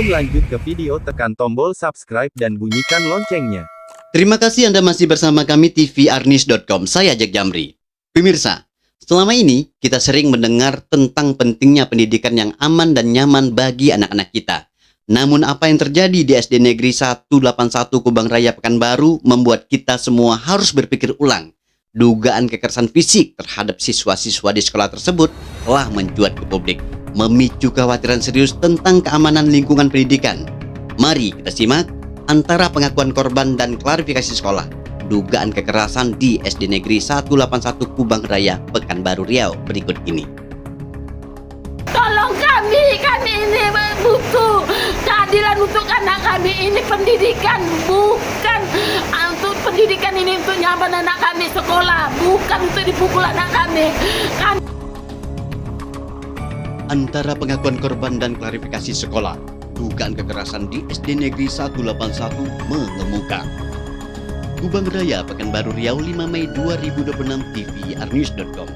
Sebelum lanjut ke video, tekan tombol subscribe dan bunyikan loncengnya. Terima kasih Anda masih bersama kami tvarnis.com. Saya Jack Jamri. Pemirsa, selama ini kita sering mendengar tentang pentingnya pendidikan yang aman dan nyaman bagi anak-anak kita. Namun apa yang terjadi di SD Negeri 181 Kubang Raya Pekanbaru membuat kita semua harus berpikir ulang. Dugaan kekerasan fisik terhadap siswa-siswa di sekolah tersebut telah mencuat ke publik, memicu kekhawatiran serius tentang keamanan lingkungan pendidikan. Mari kita simak antara pengakuan korban dan klarifikasi sekolah dugaan kekerasan di SD Negeri 181 Kubang Raya Pekanbaru Riau berikut ini. Tolong kami ini butuh keadilan untuk anak kami. Ini pendidikan, bukan untuk pendidikan ini untuk nyaman anak kami sekolah, bukan untuk dipukul anak kami. Antara pengakuan korban dan klarifikasi sekolah, dugaan kekerasan di SD Negeri 181 mengemuka. Kubang Raya Pekanbaru Riau 5 Mei 2026 tvarnis.com.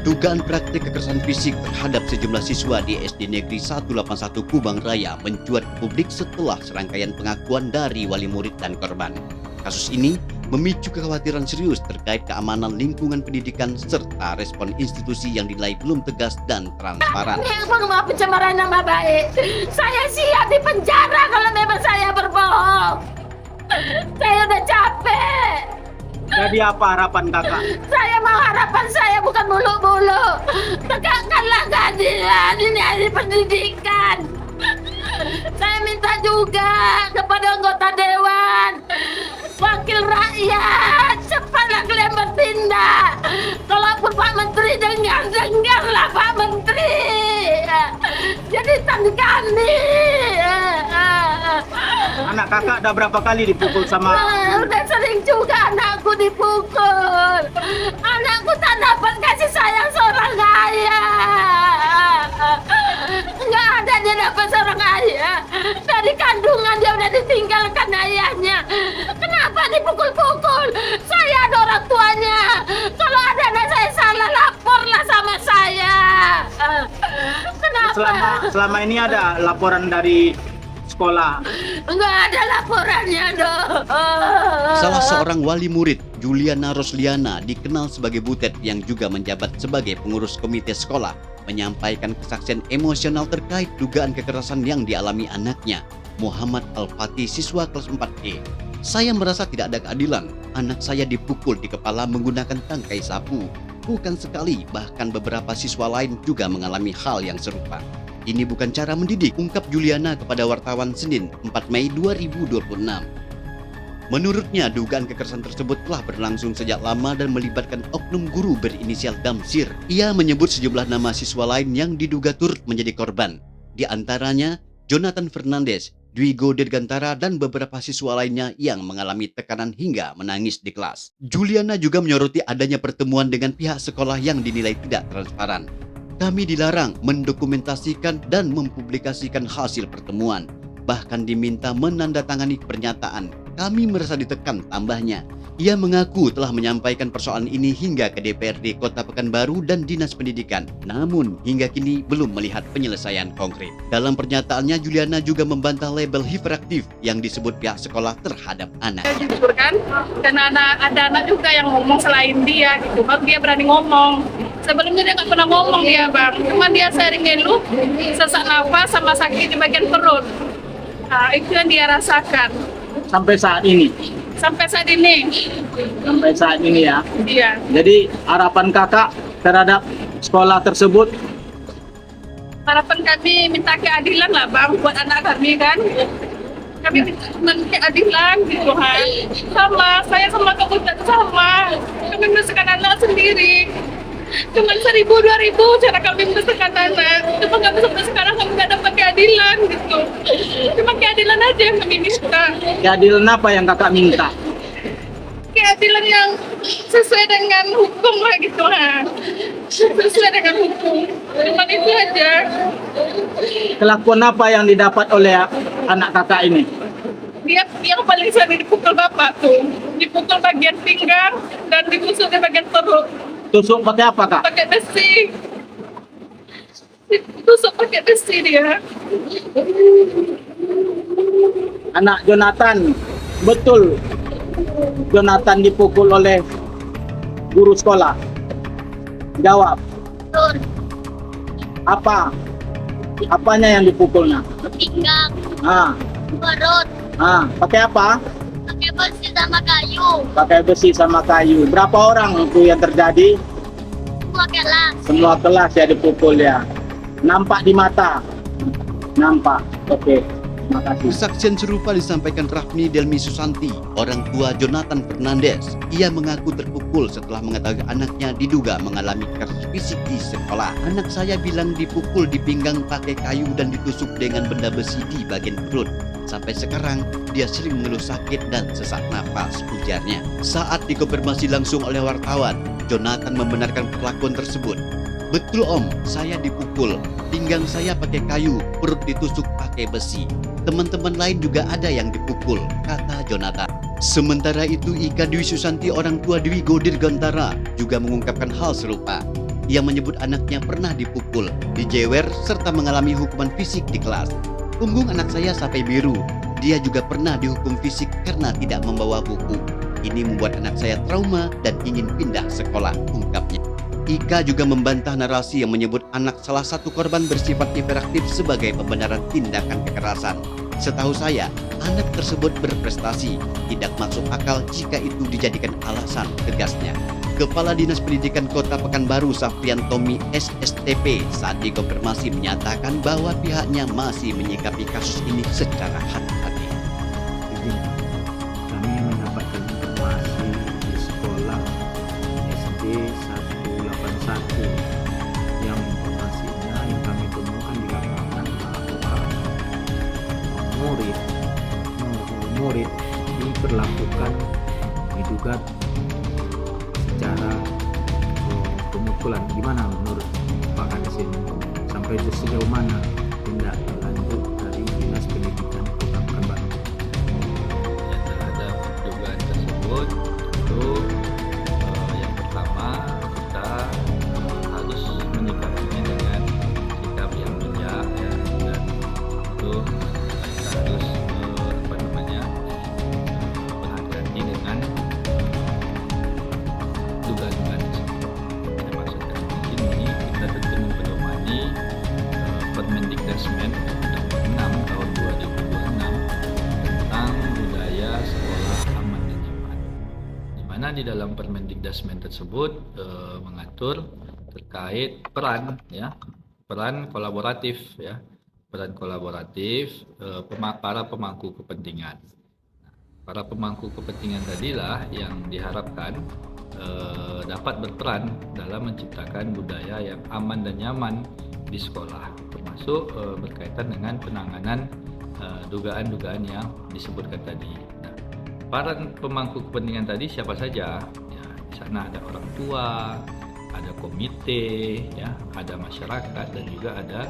Dugaan praktik kekerasan fisik terhadap sejumlah siswa di SD Negeri 181 Kubang Raya mencuat ke publik setelah serangkaian pengakuan dari wali murid dan korban. Kasus ini memicu kekhawatiran serius terkait keamanan lingkungan pendidikan serta respon institusi yang dinilai belum tegas dan transparan. Ini pencemaran nama baik. Saya siap di penjara kalau memang saya berbohong. Saya udah capek. Jadi apa harapan kakak? Saya mau harapan saya bukan muluk-muluk. Tegakkanlah keadilan, ini ahli pendidikan. Saya minta juga kepada anggota dewan, wakil rakyat, cepatlah kalian bertindak. Kalaupun Pak Menteri dengarlah Pak Menteri. Jadikan kami. Anak kakak udah berapa kali dipukul sama? Udah sering juga anakku dipukul. Anakku tak dapat kasih sayang seorang ayah. Nggak ada dia dapat seorang ayah. Dari kandungan dia udah ditinggalkan ayahnya. Kenapa dipukul-pukul? Saya ada orang tuanya. Kalau ada anak saya salah, laporlah sama saya. Kenapa? Selama ini ada laporan dari sekolah? Enggak ada laporannya dong. Salah seorang wali murid, Juliana Rosliana, dikenal sebagai Butet yang juga menjabat sebagai pengurus komite sekolah, menyampaikan kesaksian emosional terkait dugaan kekerasan yang dialami anaknya, Muhammad Al-Fatih, siswa kelas 4E. Saya merasa tidak ada keadilan. Anak saya dipukul di kepala menggunakan tangkai sapu. Bukan sekali, bahkan beberapa siswa lain juga mengalami hal yang serupa. Ini bukan cara mendidik, ungkap Juliana kepada wartawan Senin 4 Mei 2026. Menurutnya, dugaan kekerasan tersebut telah berlangsung sejak lama dan melibatkan oknum guru berinisial Damsir. Ia menyebut sejumlah nama siswa lain yang diduga turut menjadi korban. Di antaranya, Jonathan Fernandes, Dwigo Dirgantara, dan beberapa siswa lainnya yang mengalami tekanan hingga menangis di kelas. Juliana juga menyoroti adanya pertemuan dengan pihak sekolah yang dinilai tidak transparan. Kami dilarang mendokumentasikan dan mempublikasikan hasil pertemuan. Bahkan diminta menandatangani pernyataan. Kami merasa ditekan, tambahnya. Ia mengaku telah menyampaikan persoalan ini hingga ke DPRD Kota Pekanbaru dan Dinas Pendidikan. Namun, hingga kini belum melihat penyelesaian konkret. Dalam pernyataannya, Juliana juga membantah label hiperaktif yang disebut pihak sekolah terhadap anak. Jujur kan, karena ada anak juga yang ngomong selain dia gitu, baru dia berani ngomong. Sebelumnya dia nggak pernah ngomong dia bang, cuma dia sering ngeluh, sesak nafas sama sakit di bagian perut. Nah, itu yang dia rasakan. Sampai saat ini? Sampai saat ini. Sampai saat ini ya? Iya. Jadi harapan kakak terhadap sekolah tersebut? Harapan kami minta keadilan lah bang, buat anak kami kan. Kami minta keadilan gitu kan. Sama, saya sama Kak Butet sama. Kami membesarkan anak sendiri. Cuma 1.000, 2.000 cara kami membesarkan anak. Cuma kami sampai sekarang kami nggak dapat keadilan gitu. Cuma keadilan aja yang kami minta. Keadilan apa yang kakak minta? Keadilan yang sesuai dengan hukum lah gitu ha. Sesuai dengan hukum. Cuma itu aja. Kelakuan apa yang didapat oleh anak kakak ini? Dia yang paling sering dipukul bapak tuh. Dipukul bagian pinggang dan ditusuk di bagian perut. Tusuk pakai apa kak? Pakai besi. ditusuk pakai besi dia. Anak Jonathan, betul Jonathan dipukul oleh guru sekolah? Jawab. Betul. Apa? Apanya yang dipukulnya? Pinggang, Ah, perut, pakai apa? pakai besi sama kayu. Pakai besi sama kayu. Berapa orang itu yang terjadi? Semua kelas. Semua kelas ya dipukul ya. Nampak di mata? Nampak. Oke. Terima kasih. Kesaksian serupa disampaikan Rafni Delmi Susanti, orang tua Jonathan Fernandez. Ia mengaku terpukul setelah mengetahui anaknya diduga mengalami kekerasan fisik di sekolah. Anak saya bilang dipukul di pinggang pakai kayu dan ditusuk dengan benda besi di bagian perut. Sampai sekarang, dia sering mengeluh sakit dan sesak napas, ujarnya. Saat dikonfirmasi langsung oleh wartawan, Jonathan membenarkan perlakuan tersebut. Betul om, saya dipukul. Pinggang saya pakai kayu, perut ditusuk pakai besi. Teman-teman lain juga ada yang dipukul, kata Jonathan. Sementara itu, Ika Dwi Susanti, orang tua Dwi Godir Gantara, juga mengungkapkan hal serupa. Ia menyebut anaknya pernah dipukul, dijewer, serta mengalami hukuman fisik di kelas. Punggung anak saya sampai biru. Dia juga pernah dihukum fisik karena tidak membawa buku. Ini membuat anak saya trauma dan ingin pindah sekolah, ungkapnya. Ika juga membantah narasi yang menyebut anak salah satu korban bersifat hiperaktif sebagai pembenaran tindakan kekerasan. Setahu saya, anak tersebut berprestasi, tidak masuk akal jika itu dijadikan alasan, tegasnya. Kepala Dinas Pendidikan Kota Pekanbaru Safrian Tommy SSTP saat dikonfirmasi menyatakan bahwa pihaknya masih menyikapi kasus ini secara hati-hati. Begini, kami mendapatkan informasi di sekolah SD 181 yang informasinya yang kami temukan di lapangan bahwa murid diperlakukan diduga secara pemukulan. Gimana menurut Pak Kades ini? Sampai sejauh mana tindak lanjut dari Dinas Pendidikan Kota Pekanbaru? Ya, terhadap dugaan tersebut tentu yang pertama kita harus menyikapinya dengan sikap yang bijak ya, dan itu kita harus berhati-hati dengan dugaan-dugaan tersebut. Saya maksudkan di sini kita tentu mempedomani Permendikdasmen Nomor 6 Tahun 2026 tentang budaya sekolah aman dan nyaman. Di mana di dalam Permendikdasmen tersebut mengatur terkait peran kolaboratif ya, peran kolaboratif para pemangku kepentingan. Para pemangku kepentingan tadilah yang diharapkan dapat berperan dalam menciptakan budaya yang aman dan nyaman di sekolah, termasuk berkaitan dengan penanganan dugaan-dugaan yang disebutkan tadi. Nah, para pemangku kepentingan tadi siapa saja? Ya, di sana ada orang tua, ada komite, ya, ada masyarakat dan juga ada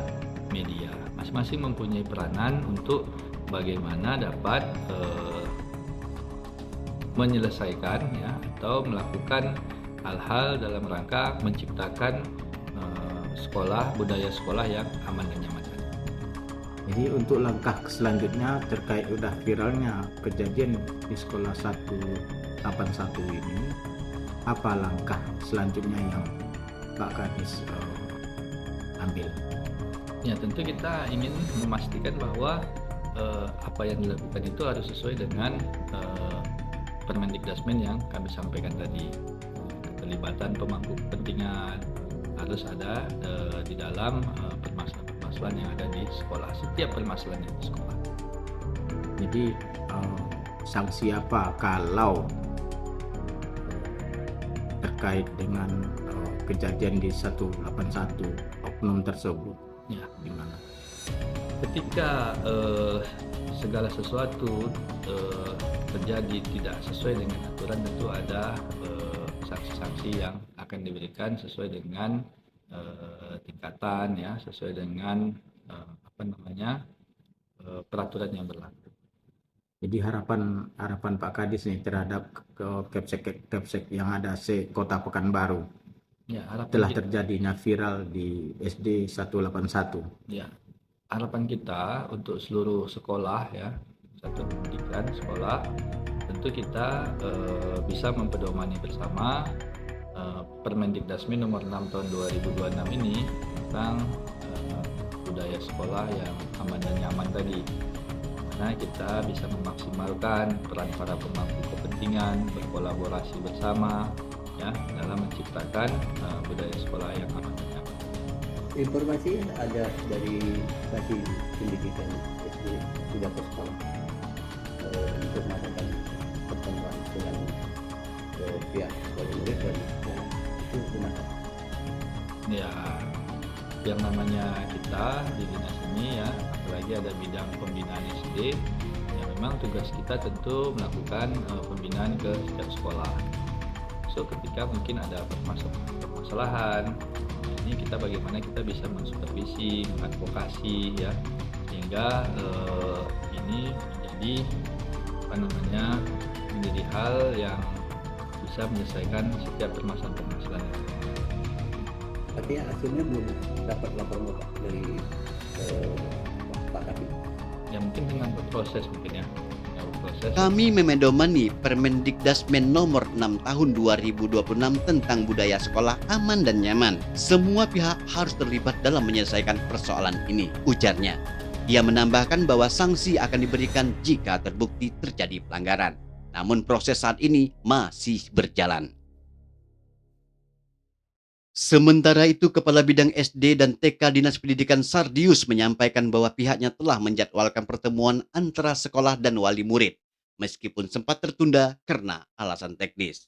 media. Masing-masing mempunyai peranan untuk bagaimana dapat menyelesaikan ya atau melakukan hal-hal dalam rangka menciptakan budaya sekolah yang aman dan nyaman. Jadi untuk langkah selanjutnya terkait udah viralnya kejadian di sekolah 181 ini, apa langkah selanjutnya yang Pak Kades ambil? Ya, tentu kita ingin memastikan bahwa apa yang dilakukan itu harus sesuai dengan Permendikdasmen yang kami sampaikan tadi. Keterlibatan pemangku kepentingan harus ada di dalam permasalahan-permasalahan yang ada di sekolah, setiap permasalahan yang di sekolah. Jadi sanksi apa kalau terkait dengan kejadian di 181 oknum tersebut? Ya, gimana? Ketika segala sesuatu terjadi tidak sesuai dengan aturan, tentu ada sanksi-sanksi yang akan diberikan sesuai dengan tingkatan ya, sesuai dengan peraturan yang berlaku. Jadi harapan Pak Kades nih terhadap Kepsek yang ada se Kota Pekanbaru Ya, harapan telah kita, terjadinya viral di SD 181. ya, harapan kita untuk seluruh sekolah ya, satuan pendidikan sekolah, tentu kita bisa mempedomani bersama Permendikdasmen nomor 6 tahun 2026 ini tentang budaya sekolah yang aman dan nyaman tadi. Nah, kita bisa memaksimalkan peran para pemangku kepentingan, berkolaborasi bersama ya dalam menciptakan budaya sekolah yang aman dan nyaman. Informasi ada dari Kasih Pendidikan SD sudah ke sekolah untuk melakukan pertemuan dengan pihak sekolah murid dan itu kenapa? Ya, yang namanya kita di dinas ini ya, apalagi ada bidang pembinaan SD, ya memang tugas kita tentu melakukan pembinaan ke setiap sekolah. So ketika mungkin ada permasalahan, ini kita bagaimana kita bisa mensupervisi, mengadvokasi ya, sehingga ini menjadi hal yang bisa menyelesaikan setiap permasalahan. Artinya hasilnya belum dapat laporan Bapak dari Pak Kapil. Ya mungkin dengan berproses mungkin ya, berproses. Kami memedomani Permendikdasmen nomor 6 tahun 2026 tentang budaya sekolah aman dan nyaman. Semua pihak harus terlibat dalam menyelesaikan persoalan ini, ujarnya. Ia menambahkan bahwa sanksi akan diberikan jika terbukti terjadi pelanggaran. Namun proses saat ini masih berjalan. Sementara itu, Kepala Bidang SD dan TK Dinas Pendidikan Sardius menyampaikan bahwa pihaknya telah menjadwalkan pertemuan antara sekolah dan wali murid, meskipun sempat tertunda karena alasan teknis.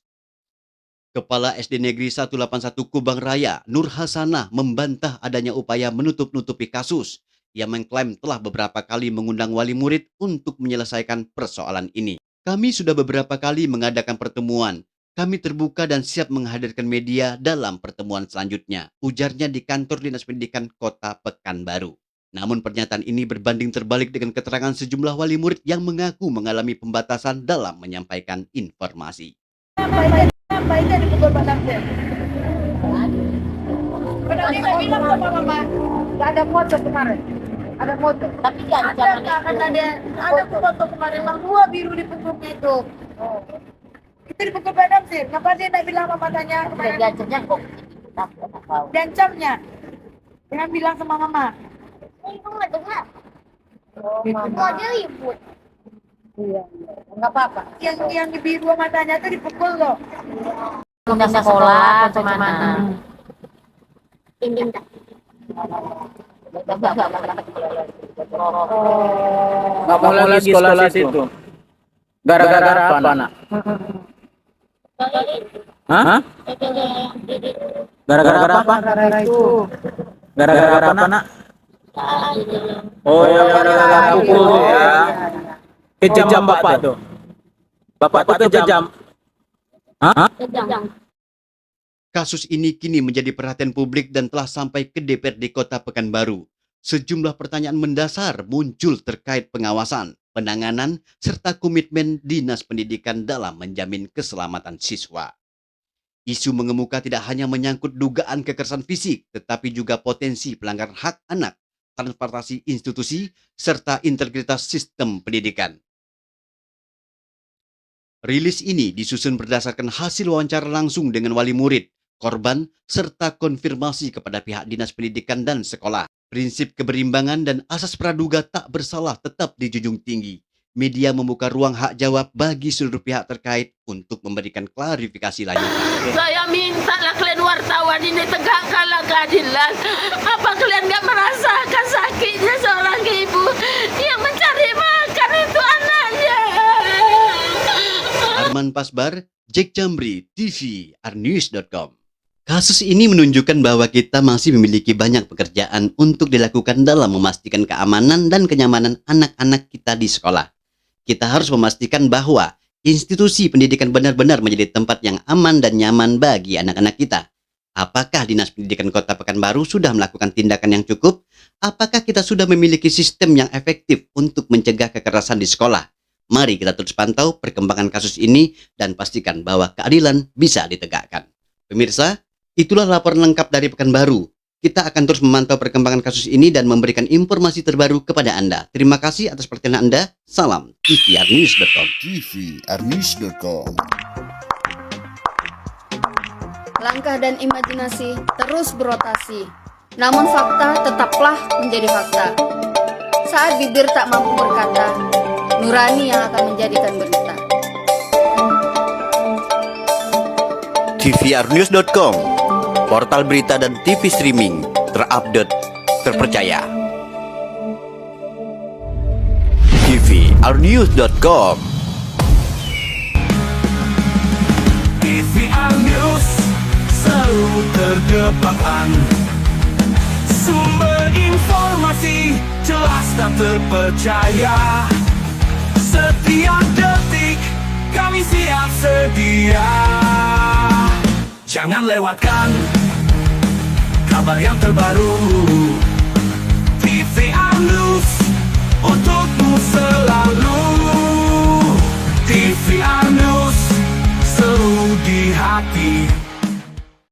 Kepala SD Negeri 181 Kubang Raya, Nur Hasanah, membantah adanya upaya menutup-nutupi kasus. Ia mengklaim telah beberapa kali mengundang wali murid untuk menyelesaikan persoalan ini. Kami sudah beberapa kali mengadakan pertemuan. Kami terbuka dan siap menghadirkan media dalam pertemuan selanjutnya, ujarnya di kantor Dinas Pendidikan Kota Pekanbaru. Namun pernyataan ini berbanding terbalik dengan keterangan sejumlah wali murid yang mengaku mengalami pembatasan dalam menyampaikan informasi. Ada foto kemarin. Ada foto. Tapi ada foto kemarin yang dua biru di punggungnya itu. Itu dipukul Pak Damsir. Kenapa dia tidak bilang sama matanya kemarin? Diancamnya kok. Diancamnya. Jangan bilang sama mama. Itu nggak dengar. Oh, dia ribut. Iya. Nggak apa-apa. Yang di biru matanya itu dipukul loh. Pindah sekolah atau mana? Pindah. Nggak mau lagi sekolah situ. Gara-gara apa, Nak? Hah? Gara-gara apa? Gara-gara apa, Nak? Oh, gara-gara pukul ya. Kejam Bapak tuh. Bapak tuh kejam. Hah? Kasus ini kini menjadi perhatian publik dan telah sampai ke DPRD Kota Pekanbaru. Sejumlah pertanyaan mendasar muncul terkait pengawasan, penanganan, serta komitmen Dinas Pendidikan dalam menjamin keselamatan siswa. Isu mengemuka tidak hanya menyangkut dugaan kekerasan fisik, tetapi juga potensi pelanggaran hak anak, transparansi institusi, serta integritas sistem pendidikan. Rilis ini disusun berdasarkan hasil wawancara langsung dengan wali murid, korban, serta konfirmasi kepada pihak Dinas Pendidikan dan sekolah. Prinsip keberimbangan dan asas praduga tak bersalah tetap dijunjung tinggi. Media membuka ruang hak jawab bagi seluruh pihak terkait untuk memberikan klarifikasi lanjutan. Saya mintalah kalian wartawan ini tegakkanlah keadilan. Apa kalian nggak merasakan sakitnya seorang ibu yang mencari makan itu anaknya? Arman Pasbar, Jack Jamri, TV, arnews.com. Kasus ini menunjukkan bahwa kita masih memiliki banyak pekerjaan untuk dilakukan dalam memastikan keamanan dan kenyamanan anak-anak kita di sekolah. Kita harus memastikan bahwa institusi pendidikan benar-benar menjadi tempat yang aman dan nyaman bagi anak-anak kita. Apakah Dinas Pendidikan Kota Pekanbaru sudah melakukan tindakan yang cukup? Apakah kita sudah memiliki sistem yang efektif untuk mencegah kekerasan di sekolah? Mari kita terus pantau perkembangan kasus ini dan pastikan bahwa keadilan bisa ditegakkan. Pemirsa, Itulah laporan lengkap dari Pekanbaru. Kita akan terus memantau perkembangan kasus ini dan memberikan informasi terbaru kepada Anda. Terima kasih atas perhatian Anda. Salam tvRnews.com. tvRnews.com. Langkah dan imajinasi terus berotasi, namun fakta tetaplah menjadi fakta. Saat bibir tak mampu berkata, nurani yang akan menjadikan berita. tvRnews.com, portal berita dan TV streaming terupdate, terpercaya. tvRnews.com. TVR News selalu terdepan, sumber informasi jelas dan terpercaya. Setiap detik kami siap sedia. Jangan lewatkan kabar yang terbaru. TVR News untuk